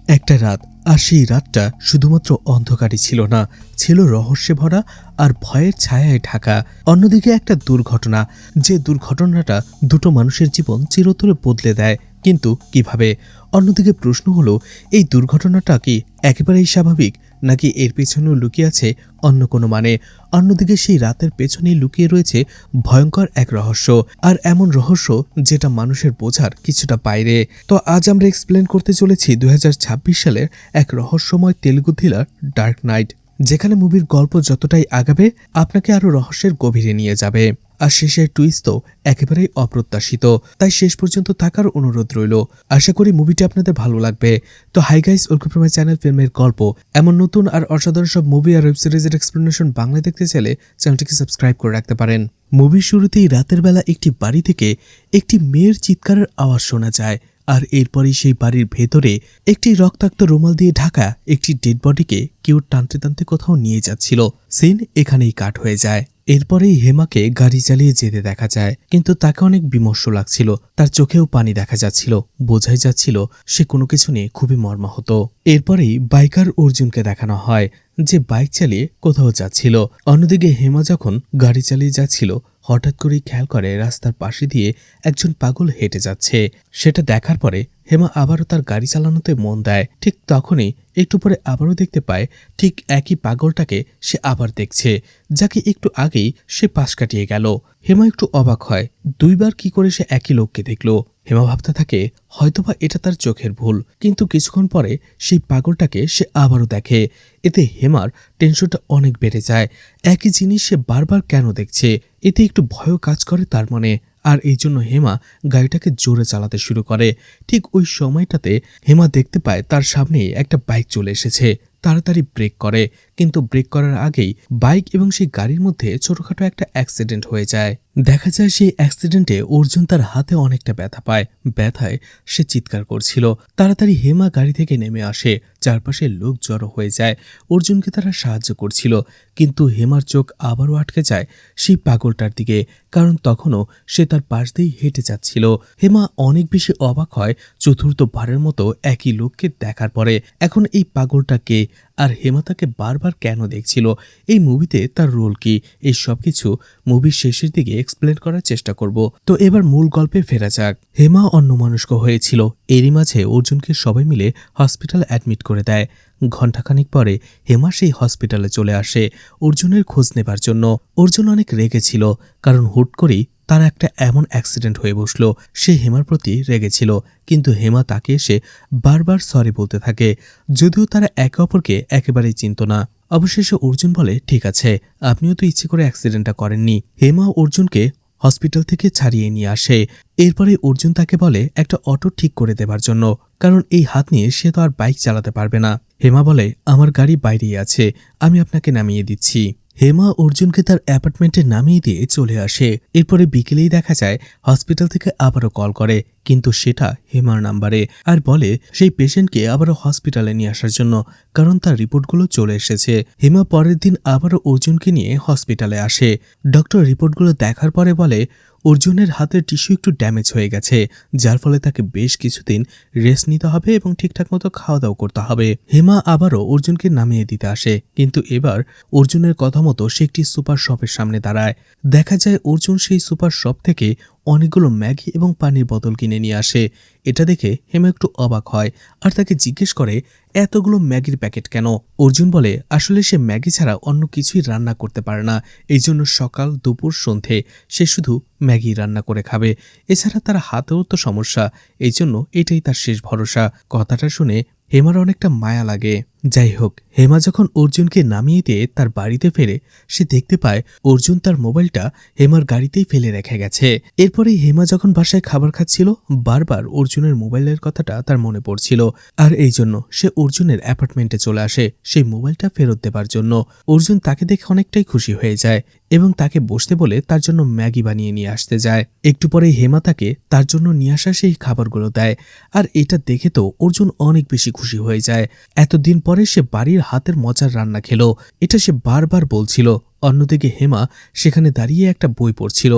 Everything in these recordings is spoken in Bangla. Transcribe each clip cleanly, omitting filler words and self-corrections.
একটা রাত, আর সেই রাতটা শুধুমাত্র অন্ধকারই ছিল না, ছিল রহস্যে ভরা আর ভয়ের ছায়ায় ঢাকা। অন্যদিকে একটা দুর্ঘটনা, যে দুর্ঘটনাটা দুটো মানুষের জীবন চিরতরে বদলে দেয়। কিন্তু কিভাবে? অন্যদিকে প্রশ্ন হলো, এই দুর্ঘটনাটা কি একেবারেই স্বাভাবিক, নাকি এর পেছনেও লুকিয়ে আছে অন্য কোনো মানে? অন্যদিকে সেই রাতের পেছনেই লুকিয়ে রয়েছে ভয়ঙ্কর এক রহস্য, আর এমন রহস্য যেটা মানুষের বোঝার কিছুটা বাইরে। তো আজ আমরা এক্সপ্লেন করতে চলেছি 2026 সালের এক রহস্যময় তেলুগু থ্রিলার ডার্ক নাইট, যেখানে মুভির গল্প যতটাই আগাবে আপনাকে আরো রহস্যের গভীরে নিয়ে যাবে। আর শেষের টুইস্ট তো একেবারেই অপ্রত্যাশিত, তাই শেষ পর্যন্ত থাকার অনুরোধ রইল। আশা করি মুভিটি আপনাদের ভালো লাগবে। তো hi guys, welcome to my channel ফিল্মের গল্প। এমন নতুন আর অসাধারণ সব মুভি আর ওয়েব সিরিজের এক্সপ্লেনেশন বাংলা দেখতে চাইলে চ্যানেলটিকে সাবস্ক্রাইব করে রাখতে পারেন। মুভির শুরুতেই রাতের বেলা একটি বাড়ি থেকে একটি মেয়ের চিৎকারের আওয়াজ শোনা যায়, আর এরপরই সেই বাড়ির ভেতরে একটি রক্তাক্ত রুমাল দিয়ে ঢাকা একটি ডেড বডিকে কেউ টানতে টানতে কোথাও নিয়ে যাচ্ছিল। সিন এখানেই কাট হয়ে যায়। এরপরেই হেমাকে গাড়ি চালিয়ে যেতে দেখা যায়, কিন্তু তাকে অনেক বিমর্ষ লাগছিল। তার চোখেও পানি দেখা যাচ্ছিল, বোঝাই যাচ্ছিল সে কোনো কিছু নিয়ে খুবই মর্মাহত। এরপরেই বাইকার অর্জুনকে দেখানো হয়, যে বাইক চালিয়ে কোথাও যাচ্ছিল। অন্যদিকে হেমা যখন গাড়ি চালিয়ে যাচ্ছিল, হঠাৎ করেই খেয়াল করে রাস্তার পাশে দিয়ে একজন পাগল হেঁটে যাচ্ছে। সেটা দেখার পরে হেমা আবারও তার গাড়ি চালানোতে মন দেয়। ঠিক তখনই একটু পরে আবারও দেখতে পায় ঠিক একই পাগলটাকে সে আবার দেখছে, যাকে একটু আগেই সে পাশ কাটিয়ে গেল। হেমা একটু অবাক হয়, দুইবার কি করে সে একই লোককে দেখল। হেমা ভাবতে থাকে হয়তোবা এটা তার চোখের ভুল, কিন্তু কিছুক্ষণ পরে সেই পাগলটাকে সে আবারও দেখে। এতে হেমার টেনশনটা অনেক বেড়ে যায়। একই জিনিস সে বারবার কেন দেখছে, এতে একটু ভয়ও কাজ করে তার মনে। আর এই জন্য হেমা গাড়িটাকে জোরে চালাতে শুরু করে। ঠিক ওই সময়টাতে হেমা দেখতে পায় তার সামনে একটা বাইক চলে এসেছে। তাড়াতাড়ি ব্রেক করে, কিন্তু ব্রেক করার আগেই বাইক এবং সেই গাড়ির মধ্যে ছোটখাটো একটা অ্যাক্সিডেন্ট হয়ে যায়। দেখা যায় সেই অ্যাক্সিডেন্টে অর্জুন তার হাতে অনেকটা ব্যথা পায়। ব্যথায় সে চিৎকার করছিল। তাড়াতাড়ি হেমা গাড়ি থেকে নেমে আসে। চারপাশে লোক জড়ো হয়ে যায়, অর্জুনকে তারা সাহায্য করছিল। কিন্তু হেমার চোখ আবারও আটকে যায় সেই পাগলটার দিকে, কারণ তখনও সে তার পাশ দিয়েই হেঁটে যাচ্ছিল। হেমা অনেক বেশি অবাক হয় চতুর্থবারের মতো একই লোককে দেখার পরে। এখন এই পাগলটা কে, আর হেমা তাকে বারবার কেন দেখছিল, এই মুভিতে তার রোল কি, এই সবকিছু মুভির শেষের দিকে এক্সপ্লেন করার চেষ্টা করব। তো এবার মূল গল্পে ফেরা যাক। হেমা অন্যমনস্ক হয়েছিল। এরই মাঝে অর্জুনকে সবাই মিলে হসপিটাল অ্যাডমিট করে দেয়। ঘণ্টাখানিক পরে হেমা সেই হসপিটালে চলে আসে অর্জুনের খোঁজ নেবার জন্য। অর্জুন অনেক রেগেছিল, কারণ হুট করেই তার একটা এমন অ্যাক্সিডেন্ট হয়ে বসলো। সে হেমার প্রতি রেগেছিল, কিন্তু হেমা তাকে এসে বারবার সরি বলতে থাকে, যদিও তারা একে অপরকে একেবারেই চিনত না। অবশেষে অর্জুন বলে, ঠিক আছে, আপনিও তো ইচ্ছে করে অ্যাক্সিডেন্টটা করেননি। হেমা অর্জুনকে হসপিটাল থেকে ছাড়িয়ে নিয়ে আসে। এরপরে অর্জুন তাকে বলে একটা অটো ঠিক করে দেবার জন্য, কারণ এই হাত নিয়ে সে তো আর বাইক চালাতে পারবে না। হেমা বলে, আমার গাড়ি বাইরেই আছে, আমি আপনাকে নামিয়ে দিচ্ছি। হেমা অর্জুনকে তার অ্যাপার্টমেন্টে নামিয়ে দিয়ে চলে আসে। এরপরে বিকেলেই দেখা যায় হসপিটাল থেকে আবারও কল করে, কিন্তু সেটা হেমার নাম্বারে, আর বলে সেই পেশেন্টকে আবারও হসপিটালে নিয়ে আসার জন্য, কারণ তার রিপোর্টগুলো চলে এসেছে। হেমা পরের দিন আবারও অর্জুনকে নিয়ে হসপিটালে আসে। ডক্টর রিপোর্টগুলো দেখার পরে বলে অর্জুনের হাতের টিস্যু একটু ড্যামেজ হয়ে গেছে, যার ফলে তাকে বেশ কিছুদিন রেস্ট নিতে হবে এবং ঠিকঠাক মতো খাওয়া দাওয়া করতে হবে। হেমা আবারও অর্জুনকে নামিয়ে দিতে আসে, কিন্তু এবার অর্জুনের কথা মতো সে একটি সুপার শপের সামনে দাঁড়ায়। দেখা যায় অর্জুন সেই সুপার শপ থেকে অনেকগুলো ম্যাগি এবং পানির বোতল কিনে নিয়ে আসে। এটা দেখে হেমা একটু অবাক হয়, আর তাকে জিজ্ঞেস করে এতগুলো ম্যাগির প্যাকেট কেন। অর্জুন বলে আসলে সে ম্যাগি ছাড়া অন্য কিছুই রান্না করতে পারে না, এই জন্য সকাল দুপুর সন্ধে সে শুধু ম্যাগি রান্না করে খাবে। এছাড়া তার হাতেও তো সমস্যা, এই জন্য এটাই তার শেষ ভরসা। কথাটা শুনে হেমার অনেকটা মায়া লাগে। যাই হোক, হেমা যখন অর্জুনকে নামিয়ে দিয়ে তার বাড়িতে ফেরে, সে দেখতে পায় অর্জুন তার মোবাইলটা হেমার গাড়িতেই ফেলে রেখে গেছে। এরপরে হেমা যখন বাসায় খাবার খাচ্ছিল, বারবার অর্জুনের মোবাইলের কথাটা তার মনে পড়ছিল, আর এই জন্য সে অর্জুনের অ্যাপার্টমেন্টে চলে আসে সেই মোবাইলটা ফেরত দেবার জন্য। অর্জুন তাকে দেখে অনেকটাই খুশি হয়ে যায় এবং তাকে বসতে বলে তার জন্য ম্যাগি বানিয়ে নিয়ে আসতে যায়। একটু পরে হেমা তাকে তার জন্য নিয়ে আসা সেই খাবারগুলো দেয়, আর এটা দেখে তো অর্জুন অনেক বেশি খুশি হয়ে যায়। এতদিন এরপরে সে বাড়ির হাতের মজার রান্না খেলো, এটা সে বারবার বলছিল। অন্যদিকে হেমা সেখানে দাঁড়িয়ে একটা বই পড়ছিল।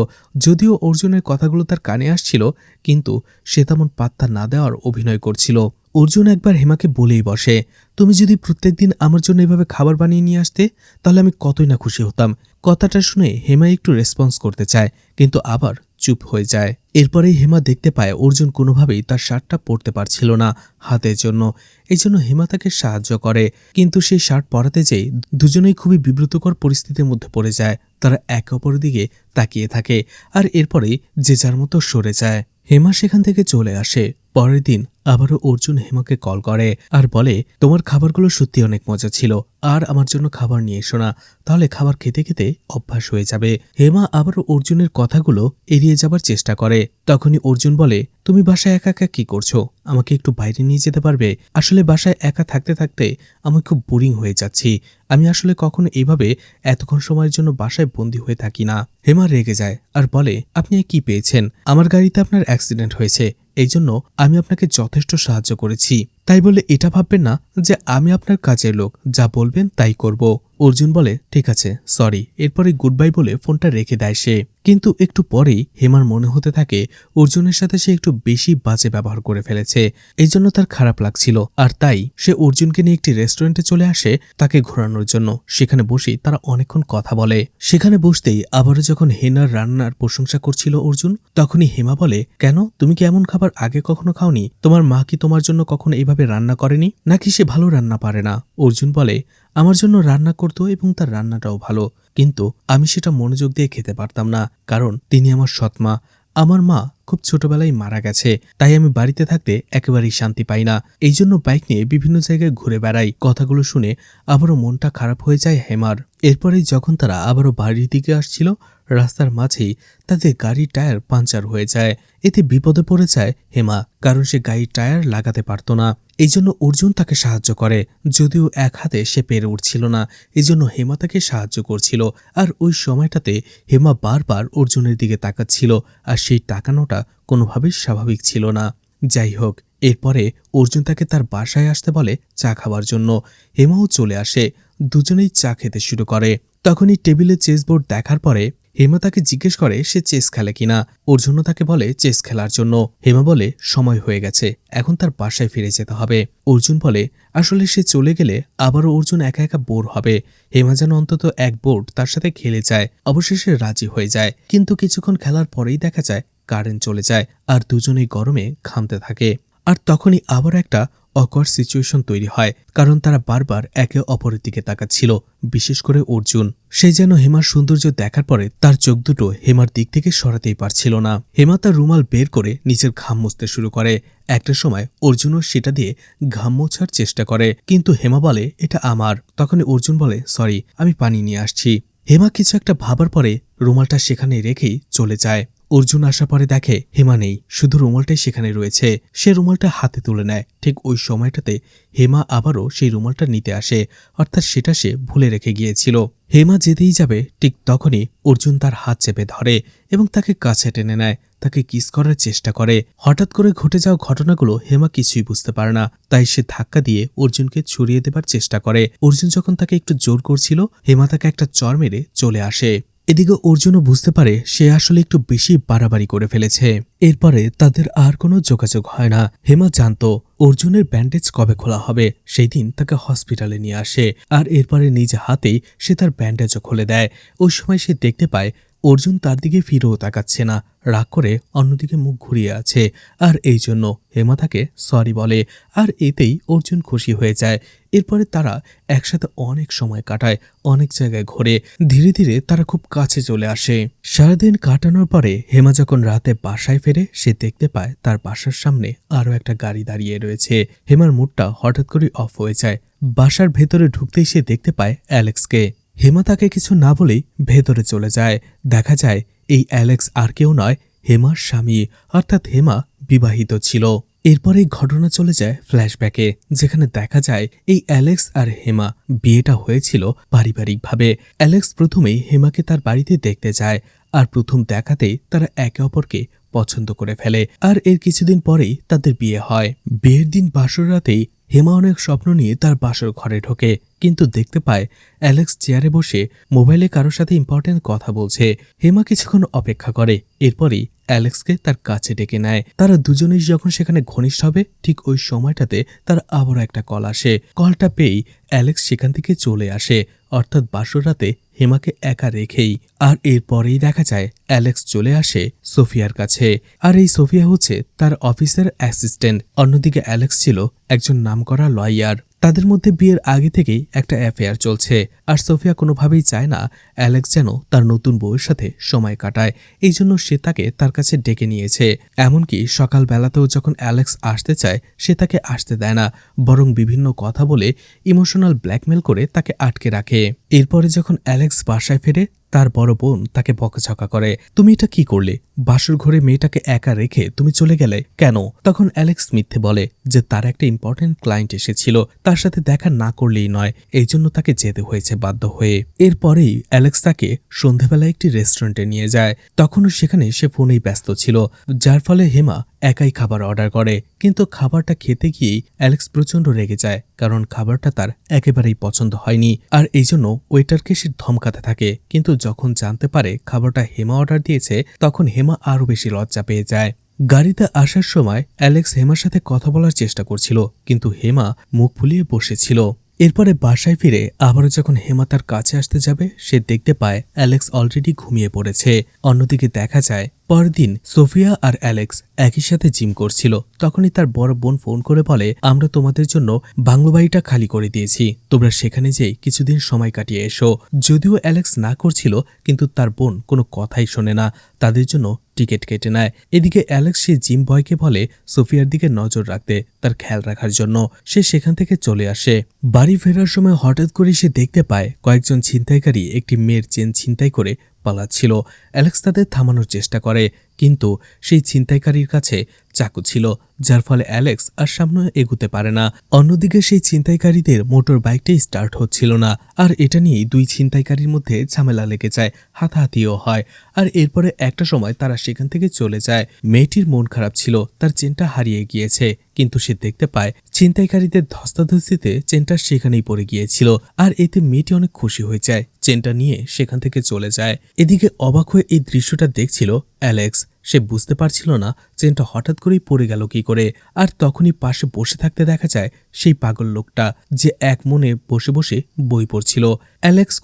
যদিও অর্জুনের কথাগুলো তার কানে আসছিল, কিন্তু সে তেমন পাত্তা না দেওয়ার অভিনয় করছিল। অর্জুন একবার হেমাকে বলেই বসে, তুমি যদি প্রত্যেকদিন আমার জন্য এভাবে খাবার বানিয়ে নিয়ে আসতে, তাহলে আমি কতই না খুশি হতাম। কথাটা শুনে হেমা একটু রেসপন্স করতে চায়, কিন্তু আবার চুপ হয়ে যায়। এরপরেই হেমা দেখতে পায় অর্জুন কোনোভাবেই তার শার্টটা পরতে পারছিল না হাতের জন্য। এই জন্য হেমা তাকে সাহায্য করে, কিন্তু সেই শার্ট পরাতে যেই দুজনেই খুবই বিব্রতকর পরিস্থিতির মধ্যে পড়ে যায়। তারা একে অপরের দিকে তাকিয়ে থাকে, আর এরপরেই যে যার মতো সরে যায়। হেমা সেখান থেকে চলে আসে। পরের দিন আবারও অর্জুন হেমাকে কল করে আর বলে, তোমার খাবারগুলো সত্যি অনেক মজা ছিল, আর আমার জন্য খাবার নিয়ে এসো না, তাহলে খাবার খেতে খেতে অভ্যাস হয়ে যাবে। হেমা আবারও অর্জুনের কথাগুলো এড়িয়ে যাবার চেষ্টা করে। তখনই অর্জুন বলে, তুমি বাসায় একা একা কি করছো? আমাকে একটু বাইরে নিয়ে যেতে পারবে? আসলে বাসায় একা থাকতে থাকতে আমি খুব বোরিং হয়ে যাচ্ছি। আমি আসলে কখনো এইভাবে এতক্ষণ সময়ের জন্য বাসায় বন্দী হয়ে থাকি না। হেমা রেগে যায় আর বলে, আপনি কি পেয়েছেন? আমার গাড়িতে আপনার অ্যাক্সিডেন্ট হয়েছে, এই জন্য আমি আপনাকে যথেষ্ট সাহায্য করেছি। তাই বলে এটা ভাববেন না যে আমি আপনার কাজের লোক, যা বলবেন তাই করব। অর্জুন বলে, ঠিক আছে, সরি। এরপরে গুড বাই বলে ফোনটা রেখে দেয় সে। কিন্তু একটু পরেই হেমার মনে হতে থাকে অর্জুনের সাথে সে একটু বেশি বাজে ব্যবহার করে ফেলেছে। এই জন্য তার খারাপ লাগছিল, আর তাই সে অর্জুনকে নিয়ে একটি রেস্টুরেন্টে চলে আসে তাকে ঘোরানোর জন্য। সেখানে বসেই তারা অনেকক্ষণ কথা বলে। সেখানে বসতেই আবারও যখন হেনার রান্নার প্রশংসা করছিল অর্জুন, তখনই হেমা বলে, কেন, তুমি কি এমন খাবার আগে কখনো খাওনি? তোমার মা কি তোমার জন্য কখনো এইভাবে রান্না করেনি, নাকি সে ভালো রান্না পারে না? অর্জুন বলে, আমার জন্য রান্না করতো এবং তার রান্নাটাও ভালো, কিন্তু আমি সেটা মনোযোগ দিয়ে খেতে পারতাম না, কারণ তিনি আমার সৎমা। আমার মা খুব ছোটবেলায় মারা গেছে, তাই আমি বাড়িতে থাকতে একেবারেই শান্তি পাই না। এই জন্য বাইক নিয়ে বিভিন্ন জায়গায় ঘুরে বেড়াই। কথাগুলো শুনে আবারও মনটা খারাপ হয়ে যায় হেমার। এরপরেই যখন তারা আবারও বাড়ির দিকে আসছিল, রাস্তার মাঝেই তাদের গাড়ির টায়ার পাঞ্চার হয়ে যায়। এতে বিপদে পড়ে যায় হেমা, কারণ সে গাড়ির টায়ার লাগাতে পারত না। এই জন্য অর্জুন তাকে সাহায্য করে, যদিও এক হাতে সে পেরে উঠছিল না। এই জন্য হেমা তাকে সাহায্য করছিল। আর ওই সময়টাতে হেমা বারবার অর্জুনের দিকে তাকাচ্ছিল, আর সেই তাকানোটা কোনোভাবেই স্বাভাবিক ছিল না। যাই হোক, এরপরে অর্জুন তাকে তার বাসায় আসতে বলে চা খাওয়ার জন্য। হেমাও চলে আসে। দুজনেই চা খেতে শুরু করে। তখনই টেবিলে চেস বোর্ড দেখার পরে হেমা তাকে জিজ্ঞেস করে সে চেস খেলে কিনা। অর্জুনও তাকে বলে চেস খেলার জন্য। হেমা বলে, সময় হয়ে গেছে, এখন তার বাসায় ফিরে যেতে হবে। অর্জুন বলে, আসলে সে চলে গেলে আবারও অর্জুন একা একা বোর হবে। হেমা যেন অন্তত এক বোর্ড তার সাথে খেলে যায়। অবশেষে রাজি হয়ে যায়, কিন্তু কিছুক্ষণ খেলার পরেই দেখা যায় কারেন্ট চলে যায়, আর দুজনেই গরমে ঘামতে থাকে। আর তখনই আবার একটা অকওয়ার্ড সিচুয়েশন তৈরি হয়, কারণ তারা বারবার একে অপরের দিকে তাকাচ্ছিল। বিশেষ করে অর্জুন, সে যেন হেমার সৌন্দর্য দেখার পরে তার চোখ দুটো হেমার দিক থেকে সরাতেই পারছিল না। হেমা তার রুমাল বের করে নিজের ঘাম মুছতে শুরু করে। একটা সময় অর্জুনও সেটা দিয়ে ঘাম মোছার চেষ্টা করে, কিন্তু হেমা বলে, এটা আমার। তখনই অর্জুন বলে, সরি, আমি পানি নিয়ে আসছি। হেমা কিছু একটা ভাবার পরে রুমালটা সেখানে রেখেই চলে যায়। অর্জুন আসার পরে দেখে হেমা নেই, শুধু রুমালটাই সেখানে রয়েছে। সে রুমালটা হাতে তুলে নেয়। ঠিক ওই সময়টাতে হেমা আবারও সেই রুমালটা নিতে আসে, অর্থাৎ সেটা সে ভুলে রেখে গিয়েছিল। হেমা যেতেই যাবে, ঠিক তখনই অর্জুন তার হাত চেপে ধরে এবং তাকে কাছে টেনে নেয়, তাকে কিস করার চেষ্টা করে। হঠাৎ করে ঘটে যাওয়া ঘটনাগুলো হেমা কিছুই বুঝতে পারে না, তাই সে ধাক্কা দিয়ে অর্জুনকে ছড়িয়ে দেবার চেষ্টা করে। অর্জুন যখন তাকে একটু জোর করছিল, হেমা তাকে একটা চড় মেরে চলে আসে। এদিকে অর্জুনও বুঝতে পারে সে আসলে একটু বেশি বাড়াবাড়ি করে ফেলেছে। এরপরে তাদের আর কোনো যোগাযোগ হয় না। হেমা জানতো অর্জুনের ব্যান্ডেজ কবে খোলা হবে, সেই দিন তাকে হসপিটালে নিয়ে আসে, আর এরপরে নিজ হাতেই সে তার ব্যান্ডেজও খুলে দেয়। ওই সময় সে দেখতে পায় অর্জুন তার দিকে ফিরেও তাকাচ্ছে না, রাগ করে অন্যদিকে মুখ ঘুরিয়ে আছে। আর এই জন্য হেমা তাকে সরি বলে, আর এতেই অর্জুন খুশি হয়ে যায়। এরপরে তারা একসাথে অনেক সময় কাটায়, অনেক জায়গায় ঘোরে। ধীরে ধীরে তারা খুব কাছে চলে আসে। সারাদিন কাটানোর পরে হেমা যখন রাতে বাসায় ফেরে, সে দেখতে পায় তার বাসার সামনে আরো একটা গাড়ি দাঁড়িয়ে রয়েছে। হেমার মুডটা হঠাৎ করে অফ হয়ে যায়। বাসার ভেতরে ঢুকতেই সে দেখতে পায় অ্যালেক্সকে। হেমা তাকে কিছু না বলেই ভেতরে চলে যায়। দেখা যায় এই অ্যালেক্স আর কেউ নয়, হেমার স্বামী, অর্থাৎ হেমা বিবাহিত ছিল। এরপরেই ঘটনা চলে যায় ফ্ল্যাশব্যাকে, যেখানে দেখা যায় এই অ্যালেক্স আর হেমা বিয়েটা হয়েছিল পারিবারিকভাবে। অ্যালেক্স প্রথমেই হেমাকে তার বাড়িতে দেখতে যায়, আর প্রথম দেখাতেই তারা একে অপরকে পছন্দ করে ফেলে। আর এর কিছুদিন পরেই তাদের বিয়ে হয়। বিয়ের দিন বাসর রাতেই হেমা অনেক স্বপ্ন নিয়ে তার বাসর ঘরে ঢোকে, কিন্তু দেখতে পায় অ্যালেক্স চেয়ারে বসে মোবাইলে কারোর সাথে ইম্পর্টেন্ট কথা বলছে। হেমা কিছুক্ষণ অপেক্ষা করে, এরপরই অ্যালেক্সকে তার কাছে ডেকে নেয়। তারা দুজনেই যখন সেখানে ঘনিষ্ঠ হবে, ঠিক ওই সময়টাতে তার আবারও একটা কল আসে। কলটা পেয়েই অ্যালেক্স সেখান থেকে চলে আসে, অর্থাৎ বাসর রাতে হেমাকে একা রেখেই। আর এরপরেই দেখা যায় অ্যালেক্স চলে আসে সোফিয়ার কাছে। আর এই সোফিয়া হচ্ছে তার অফিসের অ্যাসিস্ট্যান্ট। অন্যদিকে অ্যালেক্স ছিল একজন নামকরা লয়ার। তাদের মধ্যে বিয়ের আগে থেকেই একটা অ্যাফেয়ার চলছে, আর সোফিয়া কোনোভাবেই চায় না অ্যালেক্স যেন তার নতুন বউয়ের সাথে সময় কাটায়। এই জন্য সে তাকে তার কাছে ডেকে নিয়েছে। এমনকি সকালবেলাতেও যখন অ্যালেক্স আসতে চায়, সে তাকে আসতে দেয় না, বরং বিভিন্ন কথা বলে ইমোশনাল ব্ল্যাকমেল করে তাকে আটকে রাখে। এরপরে যখন অ্যালেক্স বাসায় ফেরে, তার বড় বোন তাকে বকাঝকা করে, তুমি এটা কি করলে? বাসর ঘরে মেয়েটাকে একা রেখে তুমি চলে গেলে কেন? তখন অ্যালেক্স মিথ্যে বলে যে তার একটা ইম্পর্টেন্ট ক্লায়েন্ট এসেছিল, তার সাথে দেখা না করলেই নয়, এই জন্য তাকে যেতে হয়েছে বাধ্য হয়ে। এরপরেই অ্যালেক্স তাকে সন্ধেবেলায় একটি রেস্টুরেন্টে নিয়ে যায়। তখনও সেখানে সে ফোনেই ব্যস্ত ছিল, যার ফলে হেমা একাই খাবার অর্ডার করে। কিন্তু খাবারটা খেতে গিয়েই অ্যালেক্স প্রচণ্ড রেগে যায়, কারণ খাবারটা তার একেবারেই পছন্দ হয়নি। আর এই জন্য ওয়েটারকে সে ধমকাতে থাকে। কিন্তু যখন জানতে পারে খাবারটা হেমা অর্ডার দিয়েছে, তখন হেমা আরও বেশি লজ্জা পেয়ে যায়। গাড়িতে আসার সময় অ্যালেক্স হেমার সাথে কথা বলার চেষ্টা করছিল, কিন্তু হেমা মুখ ফুলিয়ে বসেছিল। এরপরে বাসায় ফিরে আবারও যখন হেমা তার কাছে আসতে যাবে, সে দেখতে পায় অ্যালেক্স অলরেডি ঘুমিয়ে পড়েছে। অন্যদিকে দেখা যায় পরদিন সোফিয়া আর অ্যালেক্স একই সাথে জিম করছিল। তখনই তার বড় বোন ফোন করে বলে, আমরা তোমাদের জন্য বাংলো বাড়িটা খালি করে দিয়েছি, তোমরা সেখানে যেয়ে কিছুদিন সময় কাটিয়ে এসো। যদিও অ্যালেক্স না করছিল, কিন্তু তার বোন কোনো কথাই শোনে না, তাদের জন্য টিকিট কেটে নেয়। এদিকে অ্যালেক্স সেই জিম বয়কে বলে সোফিয়ার দিকে নজর রাখতে, তার খেয়াল রাখার জন্য। সে সেখান থেকে চলে আসে। বাড়ি ফেরার সময় হঠাৎ করে সে দেখতে পায় কয়েকজন ছিনতাইকারী একটি মেয়ের চেন ছিনতাই করে পালাচ্ছিল। অ্যালেক্স তাদের থামানোর চেষ্টা করে, কিন্তু সেই ছিনতাইকারীর কাছে চাকু ছিল, যার ফলে অ্যালেক্স আর সামনে এগুতে পারে না। অন্যদিকে সেই ছিনতাইকারীদের মোটর বাইকটাই স্টার্ট হচ্ছিল না, আর এটা নিয়েই দুই ছিনতাইকারীর মধ্যে ঝামেলা লেগে যায়, হাতাহাতিও হয়। আর এরপরে একটা সময় তারা সেখান থেকে চলে যায়। মেয়েটির মন খারাপ ছিল, তার চেনটা হারিয়ে গিয়েছে, কিন্তু সে দেখতে পায় ছিনতাইকারীদের ধস্তাধস্তিতে চেনটা সেখানেই পড়ে গিয়েছিল। আর এতে মেয়েটি অনেক খুশি হয়ে যায়, চেনটা নিয়ে সেখান থেকে চলে যায়। এদিকে অবাক হয়ে এই দৃশ্যটা দেখছিল অ্যালেক্স। সে বুঝতে পারছিল না চেনটা হঠাৎ করেই পড়ে গেল কি করে। আর তখনই পাশে বসে থাকতে দেখা যায় সেই পাগল লোকটা, যে এক মনে বসে বসে বই পড়ছিল। অ্যালেক্স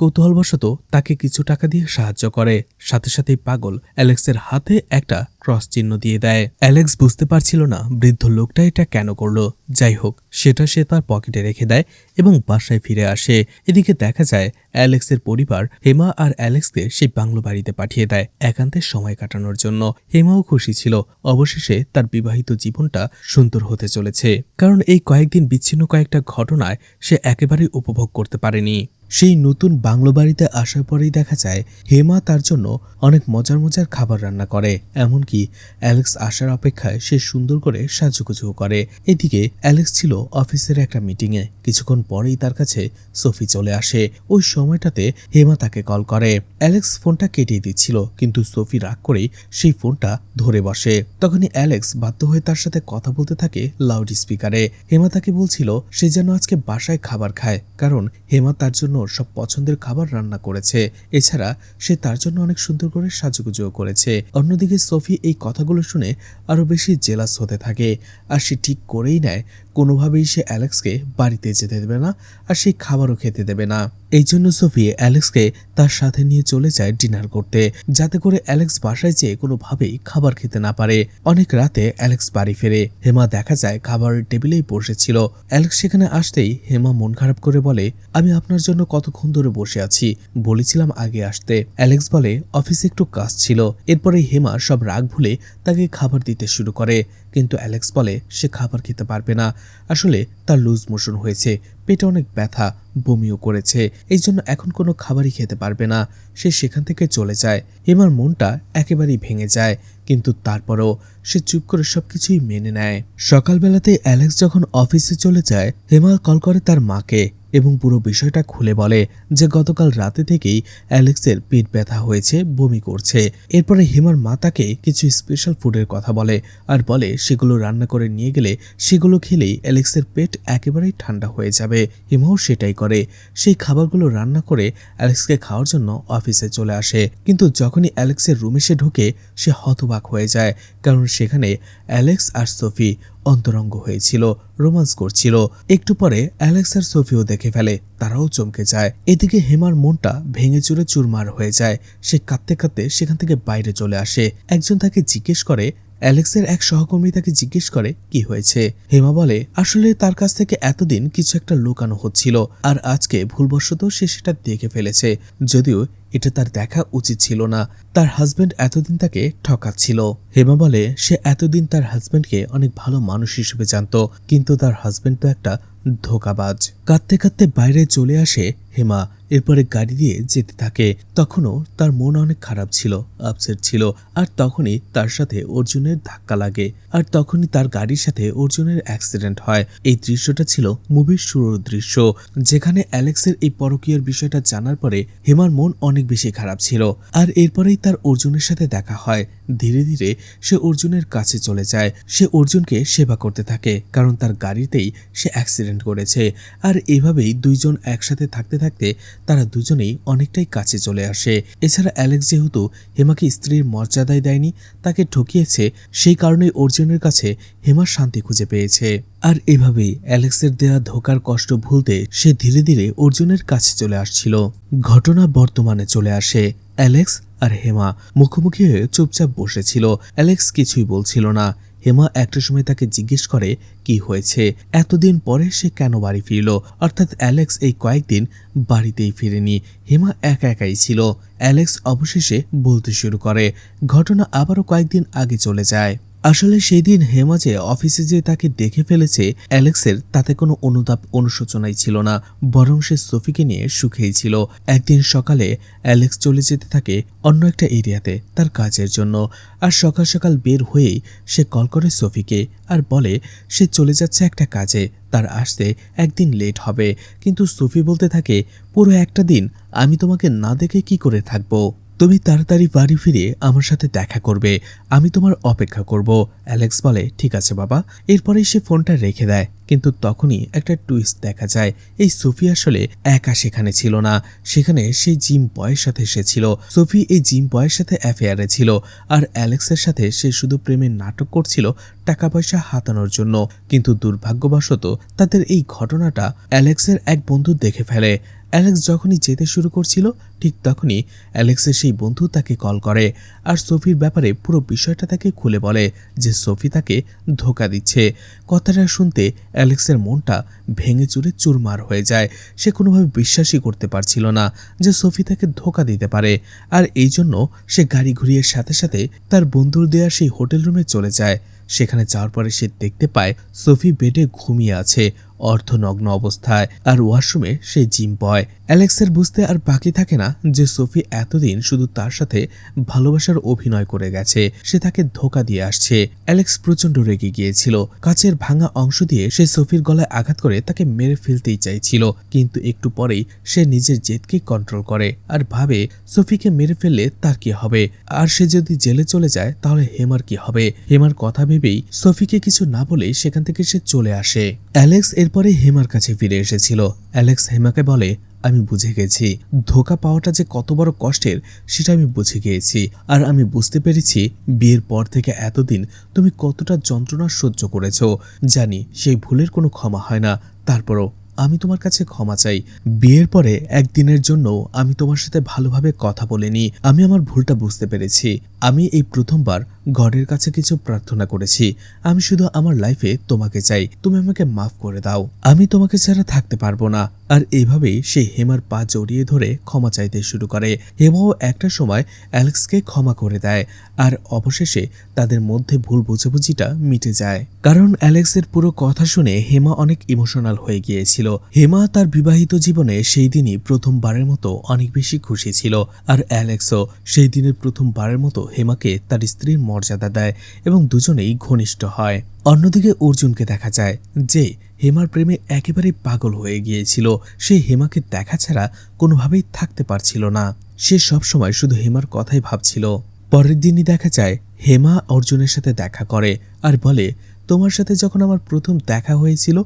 কৌতূহলবশত তাকে কিছু টাকা দিয়ে সাহায্য করে। সাথে সাথেই পাগল অ্যালেক্সের হাতে একটা ক্রস চিহ্ন দিয়ে দেয়। অ্যালেক্স বুঝতে পারছিল না বৃদ্ধ লোকটা এটা কেন করলো। যাই হোক, সেটা সে তার পকেটে রেখে দেয় এবং বাসায় ফিরে আসে। এদিকে দেখা যায় অ্যালেক্সের পরিবার হেমা আর অ্যালেক্সকে সেই বাংলো বাড়িতে পাঠিয়ে দেয় একান্তে সময় কাটানোর জন্য। হেমাও খুশি ছিল, অবশেষে তার বিবাহিত জীবনটা সুন্দর হতে চলেছে, কারণ এই কয়েকদিন বিচ্ছিন্ন কয়েকটা ঘটনায় সে একেবারেই উপভোগ করতে পারেনি। সেই নতুন বাংলো বাড়িতে আসার পরেই দেখা যায় হেমা তার জন্য অনেক মজার মজার খাবার রান্না করে। এমনকি অ্যালেক্স আসার অপেক্ষায় সে সুন্দর করে সাজুগুজু করে। এদিকে অ্যালেক্স ছিল অফিসের একটা মিটিংয়ে। কিছুক্ষণ পরেই তার কাছে সোফি চলে আসে। ওই সময়টাতে হেমা তাকে কল করে। অ্যালেক্স ফোনটা কেটিয়ে দিচ্ছিল, কিন্তু সোফি রাগ করেই সেই ফোনটা ধরে বসে। তখনই অ্যালেক্স বাধ্য হয়ে তার সাথে কথা বলতে থাকে লাউড স্পিকারে। হেমা তাকে বলছিল সে যেন আজকে বাসায় খাবার খায়, কারণ হেমা তার জন্য সব পছন্দের খাবার রান্না করেছে। এছাড়া সে তার জন্য অনেক সুন্দর করে সাজুগুজুও করেছে। অন্যদিকে সোফি এই কথাগুলো শুনে আরো বেশি জেলাস হতে থাকে, আর সে ঠিক করেই নেয় কোনোভাবেই সে অ্যালেক্সকে বাড়িতে যেতে দেবে না, আর সেই খাবারও খেতে দেবে না। এই জন্য সোফি অ্যালেক্সকে তার সাথে নিয়ে চলে যায় ডিনার করতে, যাতে করে অ্যালেক্স বাসায় যেয়ে কোনোভাবেই খাবার খেতে না পারে। অনেক রাতে অ্যালেক্স বাড়ি ফেরে। হেমা দেখা যায় খাবারের টেবিলেই বসেছিল। অ্যালেক্স সেখানে আসতেই হেমা মন খারাপ করে বলে, আমি আপনার জন্য কতক্ষণ ধরে বসে আছি, বলেছিলাম আগে আসতে। অ্যালেক্স বলে, অফিসে একটু কাজ ছিল। এরপরে হেমা সব রাগ ভুলে তাকে খাবার দিতে শুরু করে, কিন্তু অ্যালেক্স বলে সে খাবার খেতে পারবে না। আসলে তার লুজ মোশন হয়েছে, পেটে অনেক ব্যথা, বমিও করেছে, এই জন্য এখন কোনো খাবারই খেতে পারবে না। সে সেখান থেকে চলে যায়। হেমার মনটা একেবারেই ভেঙে যায়, কিন্তু তারপরও সে চুপ করে সবকিছুই মেনে নেয়। সকালবেলাতে অ্যালেক্স যখন অফিসে চলে যায়, হেমা কল করে তার মাকে। এবং পুরো বিষয়টা খুলে বলে যে গতকাল রাতে থেকেই অ্যালেক্সের পেট ব্যথা হয়েছে, বমি করছে। এরপরে হেমার মা তাকে কিছু স্পেশাল ফুডের কথা বলে আর বলে সেগুলো রান্না করে নিয়ে গেলে সেগুলো খেলেই অ্যালেক্সের পেট একেবারেই ঠান্ডা হয়ে যাবে। হেমাও সেটাই করে, সেই খাবারগুলো রান্না করে অ্যালেক্সকে খাওয়ার জন্য অফিসে চলে আসে। কিন্তু যখনই অ্যালেক্সের রুমে সে ঢোকে সে হতবাক হয়ে যায়, কারণ সেখানে অ্যালেক্স আর সোফি অন্তরঙ্গ হয়েছিল, রোমান্স করছিল। একটু পরে অ্যালেক্স আর সোফিও দেখে ফেলে, তারাও চমকে যায়। এদিকে হেমার মনটা ভেঙে চুরে চুরমার হয়ে যায়। সে কাঁদতে কাঁদতে সেখান থেকে বাইরে চলে আসে। একজন তাকে জিজ্ঞেস করে, অ্যালেক্সের এক সহকর্মী তাকে জিজ্ঞেস করে কি হয়েছে। হেমা বলে আসলে তার কাছ থেকে এতদিন কিছু একটা লুকানো হচ্ছিল, আর আজকে ভুলবশত সে সেটা দেখে ফেলেছে। যদিও এটা তার দেখা উচিত ছিল না, তার হাজবেন্ড এতদিন তাকে ঠকাচ্ছিল। হেমা বলে সে এতদিন তার হাজবেন্ডকে অনেক ভালো মানুষ হিসেবে জানত, কিন্তু তার হাজবেন্ড তো একটা ধোঁকাবাজ। কাঁদতে কাঁদতে বাইরে চলে আসে হেমা। এরপরে গাড়ি দিয়ে যেতে থাকে। তখনও তার মন অনেক খারাপ ছিল, আপসেট ছিল। আর তখনই তার সাথে অর্জুনের ধাক্কা লাগে, আর তখনই তার গাড়ির সাথে অর্জুনের অ্যাক্সিডেন্ট হয়। এই দৃশ্যটা ছিল মুভির শুরুর দৃশ্য, যেখানে অ্যালেক্সের এই পরকীয়ার বিষয়টা জানার পরে হেমার মন অনেক বেশি খারাপ ছিল। আর এরপরেই তার অর্জুনের সাথে দেখা হয়। ধীরে ধীরে সে অর্জুনের কাছে চলে যায়। সে অর্জুনকে সেবা করতে থাকে, কারণ তার গাড়িতেই সে অ্যাক্সিডেন্ট করেছে। আর এভাবেই দুইজন একসাথে থাকতে থাকতে তারা দুজনেই অনেকটাই কাছে চলে আসে। এছাড়া অ্যালেক্স যেহেতু হেমাকে স্ত্রীর মর্যাদায় দেয়নি, তাকে ঠকিয়েছে, সেই কারণেই অর্জুনের কাছে হেমার শান্তি খুঁজে পেয়েছে। আর এভাবেই অ্যালেক্সের দেয়া ধোকার কষ্ট ভুলতে সে ধীরে ধীরে অর্জুনের কাছে চলে আসছিল। ঘটনা বর্তমানে চলে আসে। অ্যালেক্স আর হেমা মুখোমুখি হয়ে চুপচাপ বসেছিল। অ্যালেক্স কিছুই বলছিল না। হেমা একটা সময় তাকে জিজ্ঞেস করে কি হয়েছে, এতদিন পরে সে কেন বাড়ি ফিরল। অর্থাৎ অ্যালেক্স এই কয়েকদিন বাড়িতেই ফিরেনি, হেমা একা একাই ছিল। অ্যালেক্স অবশেষে বলতে শুরু করে। ঘটনা আবারও কয়েকদিন আগে চলে যায়। আসলে সেই দিন হেমা যে অফিসে যে তাকে দেখে ফেলেছে, অ্যালেক্সের তাতে কোনো অনুতাপ অনুশোচনাই ছিল না, বরং সে সোফিকে নিয়ে সুখেই ছিল। একদিন সকালে অ্যালেক্স চলে যেতে থাকে অন্য একটা এরিয়াতে তার কাজের জন্য। আর সকাল সকাল বের হয়েই সে কল করে সোফিকে আর বলে সে চলে যাচ্ছে একটা কাজে, তার আসতে একদিন লেট হবে। কিন্তু সোফি বলতে থাকে পুরো একটা দিন আমি তোমাকে না দেখে কি করে থাকবো, তুমি তাড়াতাড়ি বাড়ি ফিরে আমার সাথে দেখা করবে, আমি তোমার অপেক্ষা করব। অ্যালেক্স বলে ঠিক আছে বাবা। এরপরেই সে ফোনটা রেখে দেয়। কিন্তু তখনই একটা টুইস্ট দেখা যায়। এই সোফি আসলে একা সেখানে ছিল না, সেখানে সেই জিম বয়ের সাথে এসেছিল। সোফি এই জিম বয়ের সাথে অ্যাফেয়ারে ছিল, আর অ্যালেক্সের সাথে সে শুধু প্রেমের নাটক করছিল টাকা পয়সা হাতানোর জন্য। কিন্তু দুর্ভাগ্যবশত তাদের এই ঘটনাটা অ্যালেক্সের এক বন্ধু দেখে ফেলে। অ্যালেক্স যখনই যেতে শুরু করছিল ঠিক তখনই অ্যালেক্সের সেই বন্ধু তাকে কল করে আর সোফির ব্যাপারে পুরো বিষয়টা তাকে খুলে বলে যে সোফি তাকে ধোঁকা দিচ্ছে। কথাটা শুনতে অ্যালেক্সের মনটা ভেঙে চুরে চুরমার হয়ে যায়। সে কোনোভাবে বিশ্বাসই করতে পারছিল না যে সোফি তাকে ধোঁকা দিতে পারে। আর এই জন্য সে গাড়ি ঘুরিয়ে সাথে সাথে তার বন্ধুর দেয়া সেই হোটেল রুমে চলে যায়। সেখানে যাওয়ার পরে সে দেখতে পায় সোফি বেডে ঘুমিয়ে আছে অর্ধনগ্ন অবস্থায়, আর ওয়াশরুমে সেই জিম বয়। অ্যালেক্সের বুঝতে আর বাকি থাকে না যে সোফি এতদিন শুধু তার সাথে ভালোবাসার অভিনয় করে গেছে, সে তাকে ধোঁকা দিয়ে আসছে। অ্যালেক্স প্রচন্ড রেগে গিয়েছিল। কাচের ভাঙা অংশ দিয়ে সে সোফির গলায় আঘাত করে তাকে মেরে ফেলতেই চাইছিল, কিন্তু একটু পরেই সে নিজের জেদকে কন্ট্রোল করে আর ভাবে সোফিকে মেরে ফেললে তার কি হবে, আর সে যদি জেলে চলে যায় তাহলে হেমার কি হবে। হেমার কথা ভেবেই সোফিকে কিছু না বলেই সেখান থেকে সে চলে আসে। অ্যালেক্স এরপরে হেমার কাছে ফিরে এসেছিল। অ্যালেক্স হেমাকে বলে আমি বুঝে গেছি ধোঁকা পাওয়াটা যে কত বড় কষ্টের সেটা আমি বুঝে গিয়েছি, আর আমি বুঝতে পেরেছি বিয়ের পর থেকে এতদিন তুমি কতটা যন্ত্রণা সহ্য করেছো। জানি সেই ভুলের কোনো ক্ষমা হয় না, তারপরও আমি তোমার কাছে ক্ষমা চাই। বিয়ের পরে একদিনের জন্য আমি তোমার সাথে ভালোভাবে কথা বলিনি, আমি আমার ভুলটা বুঝতে পেরেছি। আমি এই প্রথমবার গডের কাছে কিছু প্রার্থনা করেছি। আমি শুধু আমার লাইফে তোমাকে চাই, তুমি আমাকে মাফ করে দাও, আমি তোমাকে ছাড়া থাকতে পারবো না। আর এইভাবেই সে হেমার পা জড়িয়ে ধরে ক্ষমা চাইতে শুরু করে। হেমাও একটা সময় অ্যালেক্সকে ক্ষমা করে দেয়, আর অবশেষে তাদের মধ্যে ভুল বুঝাবুঝিটা মিটে যায়। কারণ অ্যালেক্সের পুরো কথা শুনে হেমা অনেক ইমোশনাল হয়ে গিয়েছিল। হেমা তার বিবাহিত জীবনে সেই দিনই প্রথমবারের মতো অনেক বেশি খুশি ছিল, আর অ্যালেক্সও সেই দিনের প্রথমবারের মতো হেমাকে তার স্ত্রীর মর্যাদা দেয় এবং দুজনেই ঘনিষ্ঠ হয়। অন্যদিকে অর্জুনকে দেখা যায় যে হেমার প্রেমে একেবারেই পাগল হয়ে গিয়েছিল। সে হেমাকে দেখা ছাড়া কোনোভাবেই থাকতে পারছিল না। সে সবসময় শুধু হেমার কথাই ভাবছিল। পরের দিনই দেখা যায় হেমা অর্জুনের সাথে দেখা করে আর বলে, তোমার সাথে যখন আমার প্রথম দেখা হয়েছিল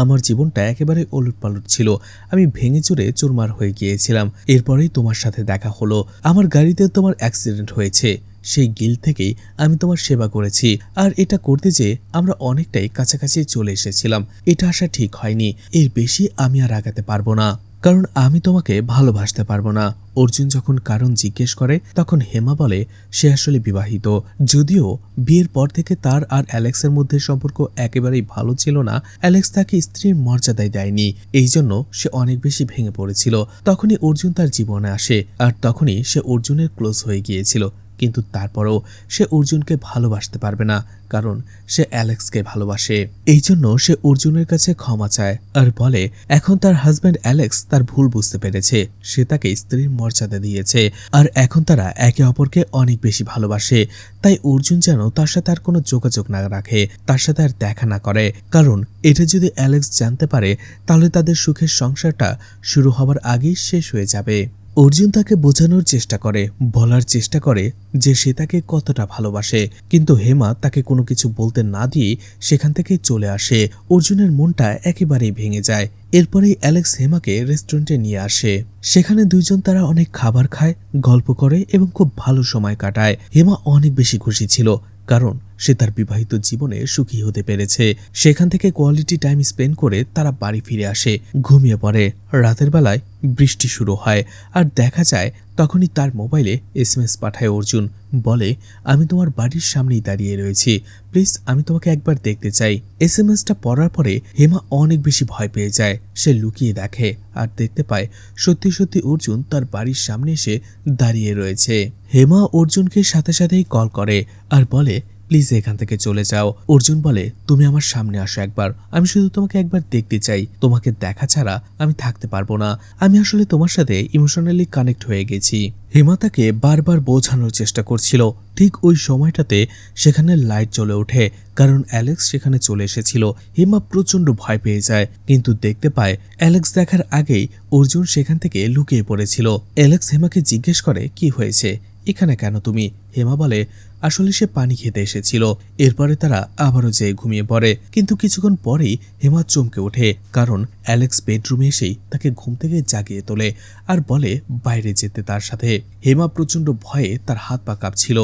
আমার জীবনটা একেবারে ওলটপালট ছিল। আমি ভেঙে চুরে চুরমার হয়ে গিয়েছিলাম। এরপরেই তোমার সাথে দেখা হলো। আমার গাড়িতে তোমার অ্যাক্সিডেন্ট হয়েছে। সেই গিল থেকেই আমি তোমার সেবা করেছি। আর এটা করতে যে আমরা অনেকটাই কাছাকাছি চলে এসেছিলাম। এটা আসা ঠিক হয়নি। এর বেশি আমি আর আগাতে পারবো না, কারণ আমি তোমাকে ভালোবাসতে পারবো না। অর্জুন যখন কারণ জিজ্ঞেস করে তখন হেমা বলে সে আসলে বিবাহিত। যদিও বিয়ের পর থেকে তার আর অ্যালেক্সের মধ্যে সম্পর্ক একেবারেই ভালো ছিল না। অ্যালেক্স তাকে স্ত্রীর মর্যাদায় দেয়নি, এই জন্য সে অনেক বেশি ভেঙে পড়েছিল। তখনই অর্জুন তার জীবনে আসে আর তখনই সে অর্জুনের ক্লোজ হয়ে গিয়েছিল। কিন্তু তারপরেও সে অর্জুনকে ভালোবাসতে পারবে না, কারণ সে অ্যালেক্সকে ভালোবাসে। এই জন্য সে অর্জুনের কাছে ক্ষমা চায় আর বলে এখন তার হাজব্যান্ড অ্যালেক্স তার ভুল বুঝতে পেরেছে। সে তাকে স্ত্রীর মর্যাদা দিয়েছে আর এখন তারা একে অপরকে অনেক বেশি ভালোবাসে। তাই অর্জুন যেন তার সাথে আর কোনো যোগাযোগ না রাখে, তার সাথে আর দেখা না করে। কারণ এটা যদি অ্যালেক্স জানতে পারে তাহলে তাদের সুখের সংসারটা শুরু হবার আগেই শেষ হয়ে যাবে। অর্জুন তাকে বোঝানোর চেষ্টা করে, বলার চেষ্টা করে যে সে তাকে কতটা ভালোবাসে, কিন্তু হেমা তাকে কোনো কিছু বলতে না দিয়ে সেখান থেকে চলে আসে। অর্জুনের মনটা একেবারেই ভেঙে যায়। এরপরেই অ্যালেক্স হেমাকে রেস্টুরেন্টে নিয়ে আসে। সেখানে দুইজন তারা অনেক খাবার খায়, গল্প করে এবং খুব ভালো সময় কাটায়। হেমা অনেক বেশি খুশি ছিল, কারণ সে তার বিবাহিত জীবনে সুখী হতে পেরেছে। সেখান থেকে কোয়ালিটি টাইম স্পেন্ড করে তারা বাড়ি ফিরে আসে, ঘুমিয়ে পড়ে। রাতের বেলায় বৃষ্টি শুরু হয় আর দেখা যায় তখনই তার মোবাইলে SMS পাঠায় অর্জুন, বলে আমি তোমার বাড়ির সামনেই দাঁড়িয়ে রয়েছি, প্লিজ আমি তোমাকে একবার দেখতে চাই। SMSটা পড়ার পরে হেমা অনেক বেশি ভয় পেয়ে যায়। সে লুকিয়ে দেখে আর দেখতে পায় সত্যি সত্যি অর্জুন তার বাড়ির সামনে এসে দাঁড়িয়ে রয়েছে। হেমা অর্জুনকে সাথে সাথেই কল করে আর বলে প্লিজ এখান থেকে চলে যাও। অর্জুন বলে তুমি আমার সামনে আসো একবার, আমি শুধু তোমাকে একবার দেখতে চাই। তোমাকে দেখা ছাড়া আমি থাকতে পারবো না। আমি আসলে তোমার সাথে ইমোশনালি কানেক্ট হয়ে গেছি। হেমা তাকে বারবার বোঝানোর চেষ্টা করছিল। ঠিক ওই সময়টাতে সেখানে লাইট জ্বলে ওঠে, কারণ অ্যালেক্স সেখানে চলে এসেছিল। হেমা প্রচন্ড ভয় পেয়ে যায়, কিন্তু দেখতে পায় অ্যালেক্স দেখার আগেই অর্জুন সেখান থেকে লুকিয়ে পড়েছিল। অ্যালেক্স হেমাকে জিজ্ঞেস করে কি হয়েছে, এখানে কেন তুমি? হেমা বলে আসলে সে পানি খেতে এসেছিল। এরপরে তারা আবারও যেয়ে ঘুমিয়ে পড়ে, কিন্তু কিছুক্ষণ পরেই হেমা চমকে ওঠে, কারণ অ্যালেক্স বেডরুমে এসেই তাকে ঘুম থেকে জাগিয়ে তোলে আর বলে বাইরে যেতে তার সাথে। হেমা প্রচন্ড ভয়ে তার হাত পা কাঁপছিল,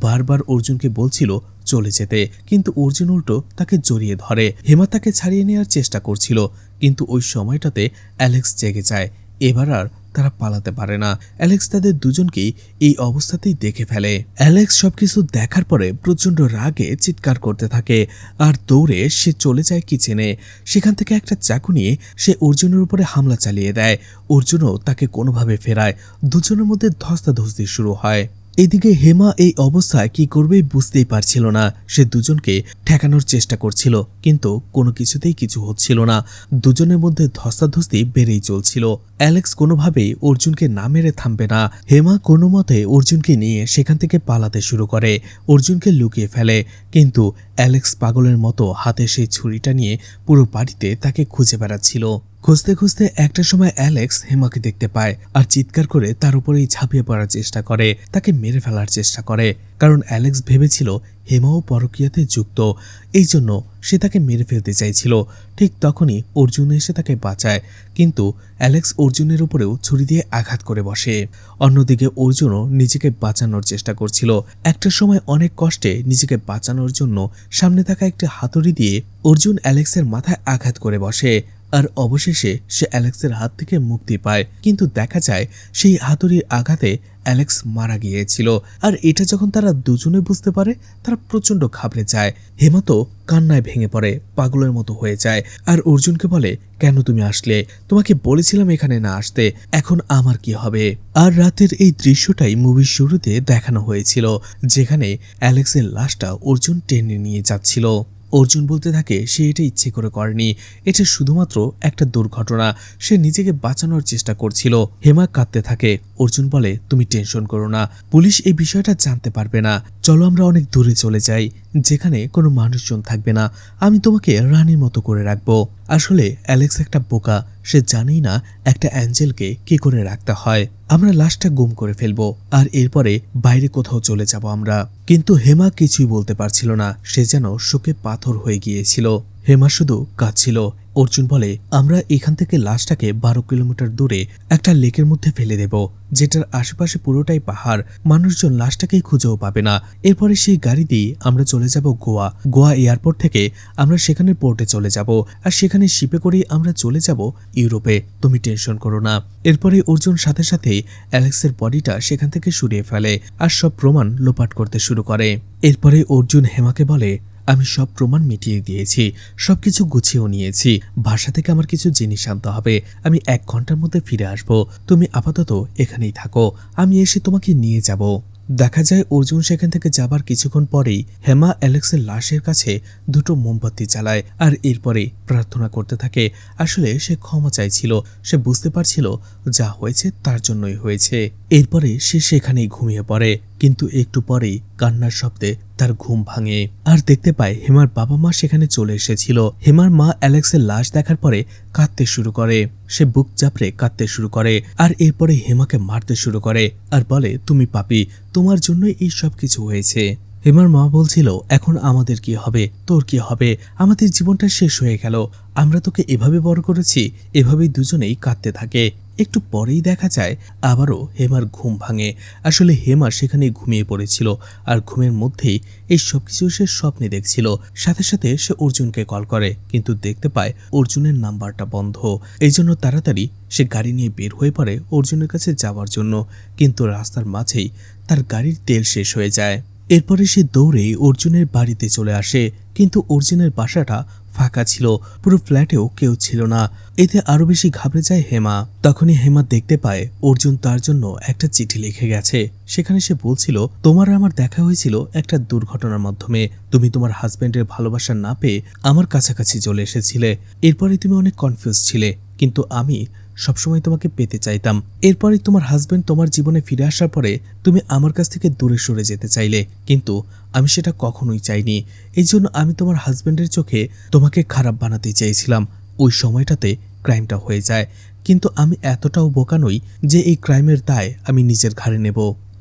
বারবার অর্জুনকে বলছিল চলে যেতে, কিন্তু অর্জুন উল্টো তাকে জড়িয়ে ধরে। হেমা তাকে ছাড়িয়ে নেওয়ার চেষ্টা করছিল, কিন্তু ওই সময়টাতে অ্যালেক্স জেগে যায়। এবার আর তারা পালাতে পারে না। অ্যালেক্স তাদের দুজনকেই এই অবস্থাতেই দেখে ফেলে। অ্যালেক্স সবকিছু দেখার পরে প্রচন্ড রাগে চিৎকার করতে থাকে আর দৌড়ে সে চলে যায় কিচেনে। সেখান থেকে একটা চাকু নিয়ে সে অর্জুনের উপরে হামলা চালিয়ে দেয়। অর্জুনও তাকে কোনোভাবে ফেরায়। দুজনের মধ্যে ধস্তাধস্তি শুরু হয়। এদিকে হেমা এই অবস্থায় কি করবে বুঝতেই পারছিল না। সে দুজনকে ঠেকানোর চেষ্টা করছিল, কিন্তু কোনো কিছুতেই কিছু হচ্ছিল না। দুজনের মধ্যে ধস্তাধস্তি বেড়েই চলছিল। অ্যালেক্স কোনোভাবেই অর্জুনকে না মেরে থামবে না। হেমা কোনো মতে অর্জুনকে নিয়ে সেখান থেকে পালাতে শুরু করে, অর্জুনকে লুকিয়ে ফেলে। কিন্তু অ্যালেক্স পাগলের মতো হাতে সেই ছুরিটা নিয়ে পুরো বাড়িতে তাকে খুঁজে বেড়াচ্ছিল। খুঁজতে খুঁজতে একটা সময় অ্যালেক্স হেমাকে দেখতে পায় আর চিৎকার করে তার উপরেই ঝাঁপিয়ে পড়ার চেষ্টা করে, তাকে মেরে ফেলার চেষ্টা করে। কারণ অ্যালেক্স ভেবেছিল হেমাও পরকীয়াতে যুক্ত, এই জন্য সে তাকে মেরে ফেলতে চাইছিল। ঠিক তখনই অর্জুন এসে তাকে বাঁচায়, কিন্তু অ্যালেক্স অর্জুনের উপরেও ছুরি দিয়ে আঘাত করে বসে। অন্যদিকে অর্জুনও নিজেকে বাঁচানোর চেষ্টা করছিল। একটা সময় অনেক কষ্টে নিজেকে বাঁচানোর জন্য সামনে থাকা একটি হাতুড়ি দিয়ে অর্জুন অ্যালেক্সের মাথায় আঘাত করে বসে আর অবশেষে সে অ্যালেক্সের হাত থেকে মুক্তি পায়। কিন্তু দেখা যায় সেই হাতুড়ির আঘাতে অ্যালেক্স মারা গিয়েছিল। আর এটা যখন তারা দুজনে বুঝতে পারে তারা প্রচন্ড ঘাবড়ে যায়। হেমা তো কান্নায় ভেঙে পড়ে, পাগলের মতো হয়ে যায় আর অর্জুনকে বলে কেন তুমি আসলে? তোমাকে বলেছিলাম এখানে না আসতে, এখন আমার কি হবে? আর রাতের এই দৃশ্যটাই মুভির শুরুতে দেখানো হয়েছিল, যেখানে অ্যালেক্সের লাশটা অর্জুন টেনে নিয়ে যাচ্ছিল। অর্জুন বলতে থাকে সে এটা ইচ্ছে করে করেনি, এটা শুধুমাত্র একটা দুর্ঘটনা, সে নিজেকে বাঁচানোর চেষ্টা করছিল। হেমা কাঁদতে থাকে, অর্জুন বলে, তুমি টেনশন করো না, পুলিশ এই বিষয়টা জানতে পারবে না। চলো আমরা অনেক দূরে চলে যাই, যেখানে কোনো মানুষজন থাকবে না। আমি তোমাকে রানীর মতো করে রাখবো। আসলে অ্যালেক্স একটা বোকা, সে জানেই না একটা অ্যাঞ্জেলকে কি করে রাখতে হয়। আমরা লাশটা গুম করে ফেলবো আর এরপরে বাইরে কোথাও চলে যাব আমরা। কিন্তু হেমা কিছুই বলতে পারছিল না, সে যেন শোকে পাথর হয়ে গিয়েছিল। হেমা শুধু কাঁদছিল। অর্জুন বলে, আমরা এখান থেকে লাশটাকে 12 কিলোমিটার দূরে একটা লেকের মধ্যে ফেলে দেব, যেটার আশেপাশে পুরোটাই পাহাড়, মানুষজন লাশটাকেই খুঁজেও পাবে না। এরপরে সেই গাড়ি দিয়ে আমরা চলে যাব গোয়া এয়ারপোর্ট থেকে আমরা সেখানে পোর্টে চলে যাব, আর সেখানে শিপে করে আমরা চলে যাব ইউরোপে। তুমি টেনশন করো না। এরপরে অর্জুন সাথে সাথে অ্যালেক্সের বডিটা সেখান থেকে সরিয়ে ফেলে আর সব প্রমাণ লোপাট করতে শুরু করে। এরপরে অর্জুন হেমাকে বলে, আমি সব প্রমাণ মিটিয়ে দিয়েছি, সবকিছু গুছিয়েও নিয়েছি। বাসা থেকে আমার কিছু জিনিস আনতে হবে, আমি 1 ঘন্টার মধ্যে ফিরে আসব। তুমি আপাতত এখানেই থাকো, আমি এসে তোমাকে নিয়ে যাব। দেখা যায় অর্জুন সেখান থেকে যাবার কিছুক্ষণ পরেই হেমা অ্যালেক্সের লাশের কাছে 2টো মোমবাতি জ্বালায় আর এরপরে প্রার্থনা করতে থাকে। আসলে সে ক্ষমা চাইছিল, সে বুঝতে পারছিল যা হয়েছে তার জন্যই হয়েছে। এরপরে সে সেখানেই ঘুমিয়ে পড়ে, কিন্তু একটু পরেই কান্নার শব্দে তার ঘুম ভাঙে আর দেখতে পায় হেমার বাবা মা সেখানে চলে এসেছিল। হেমার মা অ্যালেক্সের লাশ দেখার পরে কাঁদতে শুরু করে, সে বুক চাপড়ে কাঁদতে শুরু করে আর এরপরে হেমাকে মারতে শুরু করে আর বলে, তুমি পাপী, তোমার জন্য এই সব কিছু হয়েছে। হেমার মা বলছিল, এখন আমাদের কি হবে, তোর কি হবে? আমাদের জীবনটা শেষ হয়ে গেল, আমরা তোকে এভাবে বড় করেছি। এভাবেই দুজনেই কাঁদতে থাকে। একটু পরেই দেখা যায় আবারও হেমার ঘুম ভাঙে। আসলে হেমা সেখানে ঘুমিয়ে পড়েছিল আর ঘুমের মধ্যেই এই সবকিছু সে স্বপ্নে দেখছিল। সাথে সাথে সে অর্জুনকে কল করে, কিন্তু দেখতে পায় অর্জুনের নাম্বারটা বন্ধ। এই জন্য তাড়াতাড়ি সে গাড়ি নিয়ে বের হয়ে পড়ে অর্জুনের কাছে যাওয়ার জন্য, কিন্তু রাস্তার মাঝেই তার গাড়ির তেল শেষ হয়ে যায়। এরপরে সে দৌড়ে অর্জুনের বাড়িতে চলে আসে, কিন্তু অর্জুনের বাসাটা ফাঁকা ছিল, পুরো ফ্ল্যাটেও কেউ ছিল না। এতে আরো বেশি ঘাবড়ে যায় হেমা। তখনই হেমা দেখতে পায় অর্জুন তার জন্য একটা চিঠি লিখে গেছে। সেখানে সে বলছিল, তোমার আমার দেখা হয়েছিল একটা দুর্ঘটনার মাধ্যমে। তুমি তোমার হাজবেন্ডের ভালোবাসা না পেয়ে আমার কাছাকাছি চলে এসেছিলে। এরপরে তুমি অনেক কনফিউজ ছিলে, কিন্তু আমি সবসময় তোমাকে পেতে চাইতাম। এরপরে তোমার হাজবেন্ড তোমার জীবনে ফিরে আসার পরে তুমি আমার কাছ থেকে দূরে সরে যেতে চাইলে, কিন্তু আমি সেটা কখনোই চাইনি। এই জন্য আমি তোমার হাজবেন্ডের চোখে তোমাকে খারাপ বানাতে চেয়েছিলাম। ওই সময়টাতে ক্রাইমটা হয়ে যায়, কিন্তু আমি এতটাও বোকা নই যে এই ক্রাইমের দায় আমি নিজের ঘাড়ে নেব।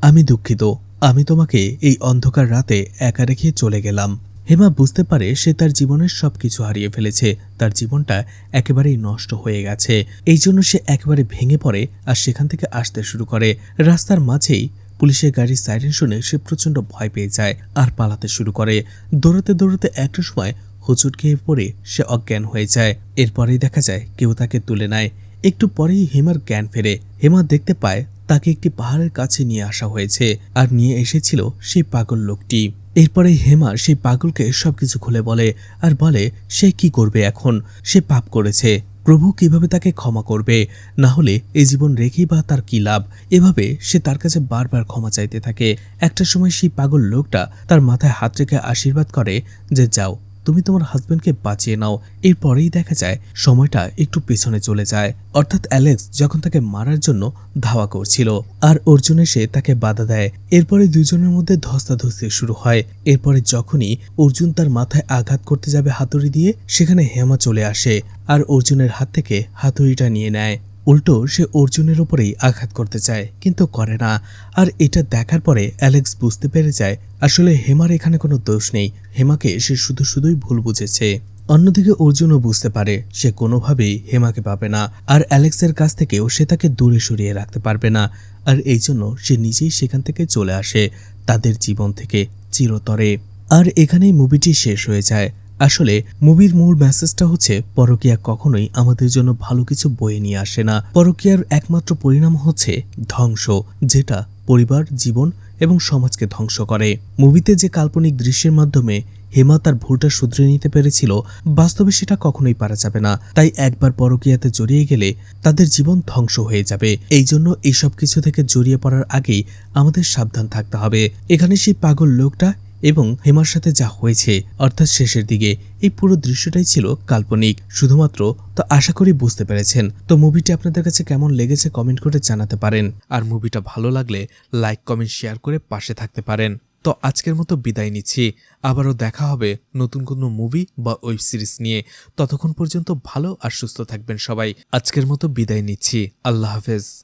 আমি দুঃখিত, আমি তোমাকে এই অন্ধকার রাতে একা রেখে চলে গেলাম। হেমা বুঝতে পারে সে তার জীবনের সবকিছু হারিয়ে ফেলেছে, তার জীবনটা একেবারেই নষ্ট হয়ে গেছে। এই জন্য সে একেবারে ভেঙে পড়ে আর সেখান থেকে আসতে শুরু করে। রাস্তার মাঝেই পুলিশের গাড়ির সাইরেন শুনে সে প্রচন্ড ভয় পেয়ে যায় আর পালাতে শুরু করে। দৌড়াতে দৌড়াতে একটা সময় হোঁচট খেয়ে পড়ে সে অজ্ঞান হয়ে যায়। এরপরেই দেখা যায় কেউ তাকে তুলে নেয়। একটু পরেই হেমার জ্ঞান ফেরে। হেমা দেখতে পায় তাকে একটি পাহাড়ের কাছে নিয়ে আসা হয়েছে আর নিয়ে এসেছিল সেই পাগল লোকটি। এরপরে হেমা সেই পাগলকে সবকিছু খুলে বলে আর বলে সে কি করবে এখন, সে পাপ করেছে, প্রভু কিভাবে তাকে ক্ষমা করবে, না হলে এই জীবন রেখেই বা তার কি লাভ। এভাবে সে তার কাছে বারবার ক্ষমা চাইতে থাকে। একটা সময় সেই পাগল লোকটা তার মাথায় হাত রেখে আশীর্বাদ করে যে যাও, তুমি তোমার হাজবেন্ডকে বাঁচিয়ে নাও। এরপরেই দেখা যায় সময়টা একটু পেছনে চলে যায়, অর্থাৎ অ্যালেক্স যখন তাকে মারার জন্য ধাওয়া করছিল আর অর্জুন এসে তাকে বাধা দেয়। এরপরে দুজনের মধ্যে ধস্তাধস্তি শুরু হয়। এরপরে যখনই অর্জুন তার মাথায় আঘাত করতে যাবে হাতুড়ি দিয়ে, সেখানে হেমা চলে আসে আর অর্জুনের হাত থেকে হাতুড়িটা নিয়ে নেয়। উল্টো সে অর্জুনের উপরেই আঘাত করতে চায়, কিন্তু করে না। আর এটা দেখার পরে অ্যালেক্স বুঝতে পেরে যায় আসলে হেমার এখানে কোনো দোষ নেই, হেমাকে সে শুধুই ভুল বুঝেছে। অন্যদিকে অর্জুনও বুঝতে পারে সে কোনোভাবেই হেমাকে পাবে না, আর অ্যালেক্সের কাছ থেকেও সে তাকে দূরে সরিয়ে রাখতে পারবে না। আর এই জন্য সে নিজেই সেখান থেকে চলে আসে তাদের জীবন থেকে চিরতরে। আর এখানেই মুভিটি শেষ হয়ে যায়। আসলে মুভির মূল মেসেজটা হচ্ছে পরকীয়া কখনোই আমাদের জন্য ভালো কিছু বয়ে নিয়ে আসে না। পরকীয়ার একমাত্র পরিণাম হচ্ছে ধ্বংস, যেটা পরিবার, জীবন এবং সমাজকে ধ্বংস করে। মুভিতে যে কাল্পনিক দৃশ্যের মাধ্যমে হেমা তার ভুলটা শুধরে নিতে পেরেছিল, বাস্তবে সেটা কখনোই পারা যাবে না। তাই একবার পরকীয়াতে জড়িয়ে গেলে তাদের জীবন ধ্বংস হয়ে যাবে। এই জন্য এইসব কিছু থেকে জড়িয়ে পড়ার আগেই আমাদের সাবধান থাকতে হবে। এখানে সেই পাগল লোকটা এবং হেমার সাথে যা হয়েছে অর্থাৎ শেষের দিকে এই পুরো দৃশ্যটাই ছিল কাল্পনিক শুধুমাত্র। তো আশা করি বুঝতে পেরেছেন। তো মুভিটি আপনাদের কাছে কেমন লেগেছে কমেন্ট করে জানাতে পারেন। আর মুভিটা ভালো লাগলে লাইক কমেন্ট শেয়ার করে পাশে থাকতে পারেন। তো আজকের মতো বিদায় নিচ্ছি। আবারও দেখা হবে নতুন কোনো মুভি বা ওয়েব সিরিজ নিয়ে। ততক্ষণ পর্যন্ত ভালো আর সুস্থ থাকবেন সবাই। আজকের মতো বিদায় নিচ্ছি। আল্লাহ হাফেজ।